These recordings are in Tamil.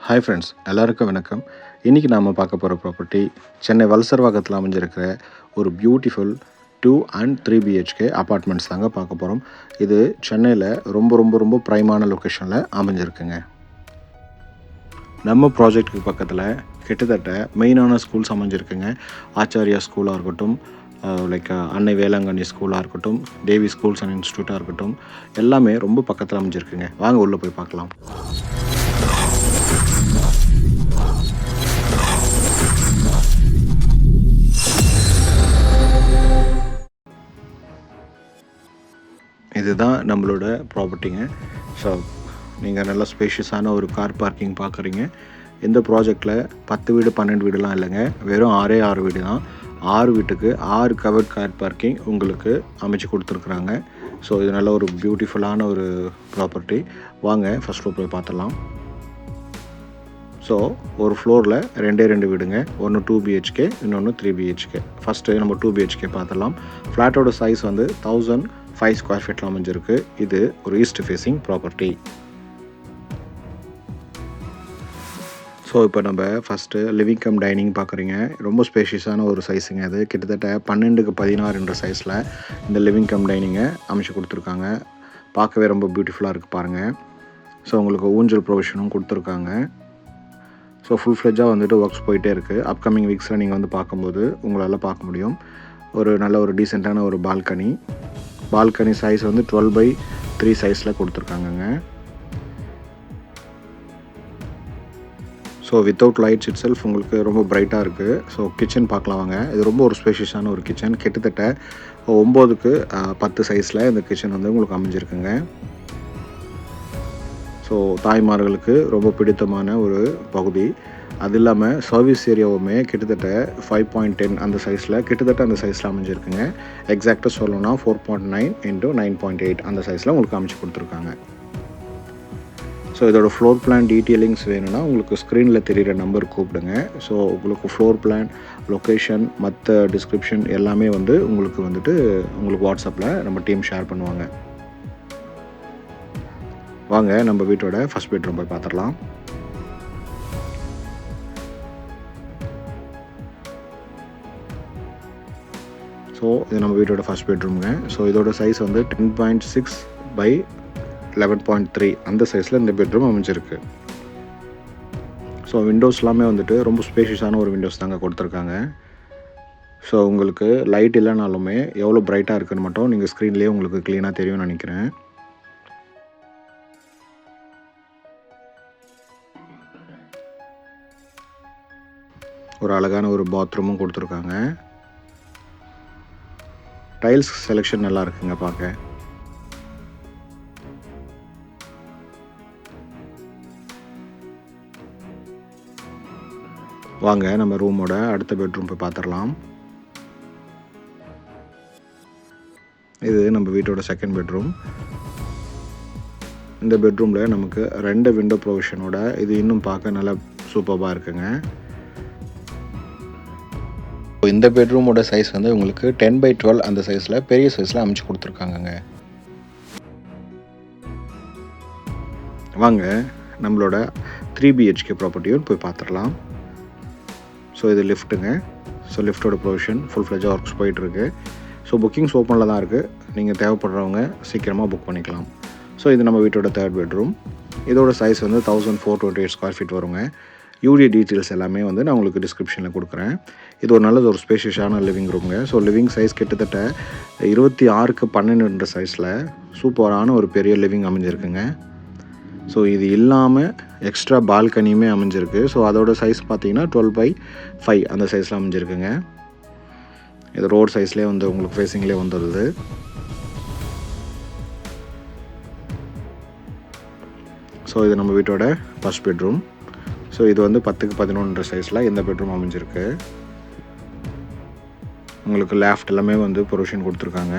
ஹாய் ஃப்ரெண்ட்ஸ், எல்லாருக்கும் வணக்கம். இன்றைக்கி நாம் பார்க்க போகிற ப்ராப்பர்ட்டி சென்னை வல்சர்வாக்கத்தில் அமைஞ்சிருக்கிற ஒரு பியூட்டிஃபுல் 2 and 3 பிஹெச்கே அப்பார்ட்மெண்ட்ஸ் தாங்க பார்க்க போகிறோம். இது சென்னையில் ரொம்ப ப்ரைமான லொக்கேஷனில் அமைஞ்சிருக்குங்க. நம்ம ப்ராஜெக்ட்டுக்கு பக்கத்தில் கிட்டத்தட்ட மெயினான ஸ்கூல்ஸ் அமைஞ்சிருக்குங்க. ஆச்சாரியா ஸ்கூலாக இருக்கட்டும், லைக் அன்னை வேளாங்கண்ணி ஸ்கூலாக இருக்கட்டும், தேவி ஸ்கூல்ஸ் அண்ட் இன்ஸ்டியூட்டாக இருக்கட்டும், எல்லாமே ரொம்ப பக்கத்தில் அமைஞ்சிருக்குங்க. வாங்க உள்ளே போய் பார்க்கலாம். இதுதான் நம்மளோட ப்ராப்பர்ட்டிங்க. ஸோ நீங்கள் நல்லா ஸ்பேஷியஸான ஒரு கார் பார்க்கிங் பார்க்குறீங்க. இந்த ப்ராஜெக்டில் 10 வீடு 12 வீடுலாம் இல்லைங்க, வெறும் 6 வீடு தான். 6 வீட்டுக்கு 6 கவர்ட் கார் பார்க்கிங் உங்களுக்கு அமைச்சு கொடுத்துருக்குறாங்க. ஸோ இது நல்ல ஒரு பியூட்டிஃபுல்லான ஒரு ப்ராப்பர்ட்டி. வாங்க ஃபஸ்ட் ஃப்ளோர் போய் பார்த்துடலாம். ஸோ ஒரு ஃப்ளோரில் 2 வீடுங்க. ஒன்று 2 பிஹெச்கே, இன்னொன்று 3 பிஹெச்கே. ஃபஸ்ட்டு நம்ம 2 பிஹெச்கே பார்த்துடலாம். ஃப்ளாட்டோட சைஸ் வந்து 1005 ஸ்கொயர் ஃபீட்டில் அமைஞ்சிருக்கு. இது ஒரு ஈஸ்ட் ஃபேஸிங் ப்ராப்பர்ட்டி. ஸோ இப்போ நம்ம ஃபஸ்ட்டு லிவிங் கம் டைனிங் பார்க்குறீங்க. ரொம்ப ஸ்பேஷியஸான ஒரு சைஸுங்க. அது கிட்டத்தட்ட 12x16 சைஸில் இந்த லிவிங் கம் டைனிங்கை அமைச்சு கொடுத்துருக்காங்க. பார்க்கவே ரொம்ப பியூட்டிஃபுல்லாக இருக்குது பாருங்கள். ஸோ உங்களுக்கு ஊஞ்சல் ப்ரொவிஷனும் கொடுத்துருக்காங்க. ஸோ ஃபுல் ஃப்ளெஜ்ஜாக வந்துட்டு ஒர்க்ஸ் போயிட்டே இருக்குது. அப்கமிங் வீக்ஸில் நீங்கள் வந்து பார்க்கும்போது உங்களால் பார்க்க முடியும். ஒரு நல்ல ஒரு டீசெண்டான ஒரு பால்கனி சைஸ் வந்து 12x3 சைஸில் கொடுத்துருக்காங்கங்க. So without lights itself உங்களுக்கு ரொம்ப பிரைட்டாக இருக்குது. ஸோ கிச்சன் பார்க்கலாம் வாங்க. இது ரொம்ப ஒரு ஸ்பேஷியஸான ஒரு கிச்சன். கிட்டத்தட்ட 9x10 சைஸில் இந்த கிச்சன் வந்து உங்களுக்கு அமைஞ்சிருக்குங்க. ஸோ தாய்மார்களுக்கு ரொம்ப பிடித்தமான ஒரு பகுதி. அது இல்லாமல் சர்வீஸ் ஏரியாவுமே கிட்டத்தட்ட 5.10 அந்த சைஸில் அமைஞ்சிருக்குங்க. எக்ஸாக்டாக சொல்லணும்னா 4.9 x 9.8 அந்த சைஸில் உங்களுக்கு அமைச்சு கொடுத்துருக்காங்க. ஸோ இதோட ஃப்ளோர் பிளான் டீட்டெயிலிங்ஸ் வேணும்னா உங்களுக்கு ஸ்க்ரீனில் தெரிகிற நம்பர் கூப்பிடுங்க. ஸோ உங்களுக்கு ஃப்ளோர் பிளான், லொக்கேஷன், மற்ற டிஸ்கிரிப்ஷன் எல்லாமே வந்து உங்களுக்கு வாட்ஸ்அப்பில் நம்ம டீம் ஷேர் பண்ணுவாங்க. வாங்க நம்ம வீட்டோட ஃபஸ்ட் பெட்ரூம் போய் பார்த்துடலாம். ஸோ இது நம்ம வீட்டோட ஃபஸ்ட் பெட்ரூமுங்க. ஸோ இதோட சைஸ் வந்து 10.6 by 11.3 அந்த சைஸில் இந்த பெட்ரூம் அமைஞ்சிருக்கு. ஸோ விண்டோஸ் எல்லாமே வந்துட்டு ரொம்ப ஸ்பேஷியஸான ஒரு விண்டோஸ் தாங்க கொடுத்துருக்காங்க. ஸோ உங்களுக்கு லைட் இல்லைனாலுமே எவ்வளோ பிரைட்டாக இருக்குன்னு மட்டும் நீங்கள் ஸ்க்ரீன்லேயே உங்களுக்கு க்ளீனாக தெரியும்னு நினைக்கிறேன். ஒரு அழகான ஒரு பாத்ரூமும் கொடுத்துருக்காங்க. டைல்ஸ் செலெக்ஷன் நல்லா இருக்குங்க பார்க்க. வாங்க நம்ம ரூமோட அடுத்த பெட்ரூம் போய் பார்த்துடலாம். இது நம்ம வீட்டோட செகண்ட் பெட்ரூம். இந்த பெட்ரூமில் நமக்கு 2 விண்டோ ப்ரொவிஷனோட இது இன்னும் பார்க்க நல்லா சூப்பராக இருக்குங்க. இந்த பெட்ரூமோட சைஸ் வந்து உங்களுக்கு 10x12 அந்த சைஸில் பெரிய சைஸில் அமைச்சு கொடுத்துருக்காங்கங்க. வாங்க நம்மளோட 3 பிஹெச்கே ப்ராப்பர்ட்டியும் போய் பார்த்துடலாம். ஸோ இது லிஃப்ட்டுங்க. ஸோ லிஃப்ட்டோட ப்ரொவிஷன் ஃபுல் ஃப்ளெஜாக ஒர்க்ஸ் போயிட்டுருக்கு. ஸோ புக்கிங்ஸ் ஓப்பனில் தான் இருக்குது. நீங்கள் தேவைப்படுறவங்க சீக்கிரமாக புக் பண்ணிக்கலாம். ஸோ இது நம்ம வீட்டோட தேர்ட் பெட்ரூம். இதோட சைஸ் வந்து 1428 ஸ்கொயர் ஃபீட் வருங்க. யூடிஏ டீட்டெயில்ஸ் எல்லாமே வந்து நான் உங்களுக்கு டிஸ்கிரிப்ஷனில் கொடுக்குறேன். இது ஒரு நல்லது ஒரு ஸ்பேஷியஸான லிவிங் ரூமுங்க. ஸோ லிவிங் சைஸ் கிட்டத்தட்ட 26x12 சைஸில் சூப்பரான ஒரு பெரிய லிவிங் அமைஞ்சிருக்குங்க. ஸோ இது இல்லாமல் எக்ஸ்ட்ரா பால்கனியுமே அமைஞ்சிருக்கு. ஸோ அதோட சைஸ் பார்த்தீங்கன்னா 12x5 அந்த சைஸில் அமைஞ்சிருக்குங்க. இது ரோட் சைஸ்லேயே வந்து உங்களுக்கு ஃபேஸிங்லேயே வந்துடுது. ஸோ இது நம்ம வீட்டோட ஃபஸ்ட் பெட்ரூம். ஸோ இது வந்து 10x11 சைஸில் இந்த பெட்ரூம் அமைஞ்சிருக்கு. உங்களுக்கு லேஃப்ட் எல்லாமே வந்து ப்ரொவிஷன் கொடுத்துருக்காங்க.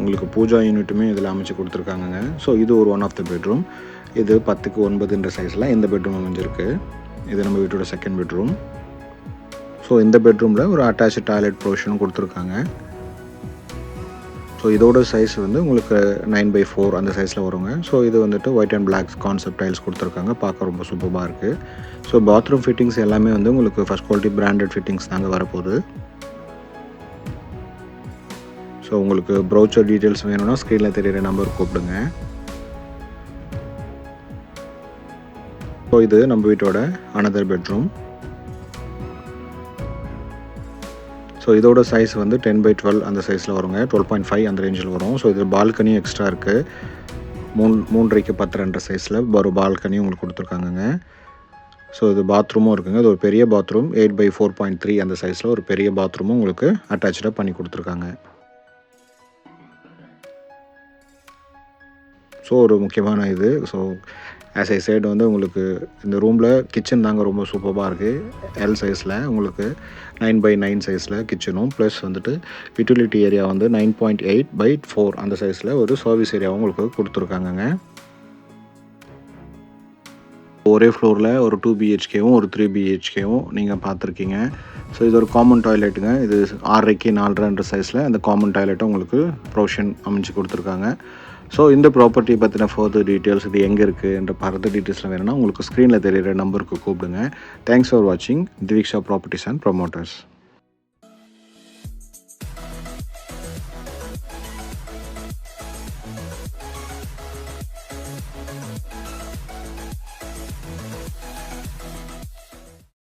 உங்களுக்கு பூஜா யூனிட்டுமே இதில் அமைச்சு கொடுத்துருக்காங்கங்க. ஸோ இது ஒரு ஒன் ஆஃப் த பெட்ரூம். இது 10x9 சைஸில் இந்த பெட்ரூம் அமைஞ்சிருக்கு. இது நம்ம வீட்டோட செகண்ட் பெட்ரூம். ஸோ இந்த பெட்ரூமில் ஒரு அட்டாச்சு டாய்லெட் ப்ரொவிஷனும் கொடுத்துருக்காங்க. ஸோ இதோட சைஸ் வந்து உங்களுக்கு 9/4 அந்த சைஸில் வருங்க. ஸோ இது வந்துட்டு white and black concept tiles கொடுத்துருக்காங்க. பார்க்க ரொம்ப சூப்பராக இருக்குது. ஸோ பாத்ரூம் ஃபிட்டிங்ஸ் எல்லாமே வந்து உங்களுக்கு ஃபஸ்ட் குவாலிட்டி பிராண்டட் ஃபிட்டிங்ஸ் தாங்க வரப்போகுது. ஸோ உங்களுக்கு ப்ரௌச்சர் டீட்டெயில்ஸ் வேணும்னா ஸ்க்ரீனில் தெரியிற நம்பர் கூப்பிடுங்க. ஸோ இது நம்ம வீட்டோட அனதர் பெட்ரூம். ஸோ இதோட சைஸ் வந்து 10/12 அந்த சைஸில் வருங்க. 12.5 அந்த ரேஞ்சில் வரும். ஸோ இது பால்கனியும் எக்ஸ்ட்ரா இருக்குது. 3.5 10 சைஸில் ஒரு பால்கனியும் உங்களுக்கு கொடுத்துருக்காங்கங்க. ஸோ இது பாத்ரூமும் இருக்குங்க. இது ஒரு பெரிய பாத்ரூம் 8/4.3 அந்த சைஸில் ஒரு பெரிய பாத்ரூமும் உங்களுக்கு அட்டாச்சாக பண்ணி கொடுத்துருக்காங்க. ஸோ ஒரு முக்கியமான இது. ஸோ ஆஸ் ஐ சைடு வந்து உங்களுக்கு இந்த ரூமில் கிச்சன் தாங்க ரொம்ப சூப்பராக இருக்குது. எல் சைஸில் உங்களுக்கு 9/9 சைஸில் கிச்சனும் ப்ளஸ் வந்துட்டு யூட்டிலிட்டி ஏரியா வந்து 9.8/4 அந்த சைஸில் ஒரு சர்வீஸ் ஏரியாவும் உங்களுக்கு கொடுத்துருக்காங்கங்க. ஒரே ஃப்ளோரில் ஒரு 2 BHKவும் ஒரு 3 BHKவும் நீங்கள் பார்த்துருக்கீங்க. ஸோ இது ஒரு காமன் டாய்லெட்டுங்க. இது 6.5 4.5 சைஸில் அந்த காமன் டாய்லெட்டும் உங்களுக்கு ப்ரொவிஷன் அமைச்சு கொடுத்துருக்காங்க. ஸோ இந்த ப்ராப்பர்ட்டி பற்றின ஃபர்தர் டீட்டெயில்ஸ், இது எங்கே இருக்குன்ற ஃபர்தர் டீட்டெயில்ஸ்லாம் வேணும்னா உங்களுக்கு ஸ்க்ரீனில் தெரியிற நம்பருக்கு கூப்பிடுங்க. தேங்க்ஸ் ஃபார் வாட்சிங் திவிக்ஷா ப்ராப்பர்ட்டிஸ் அண்ட் ப்ரொமோட்டர்ஸ்.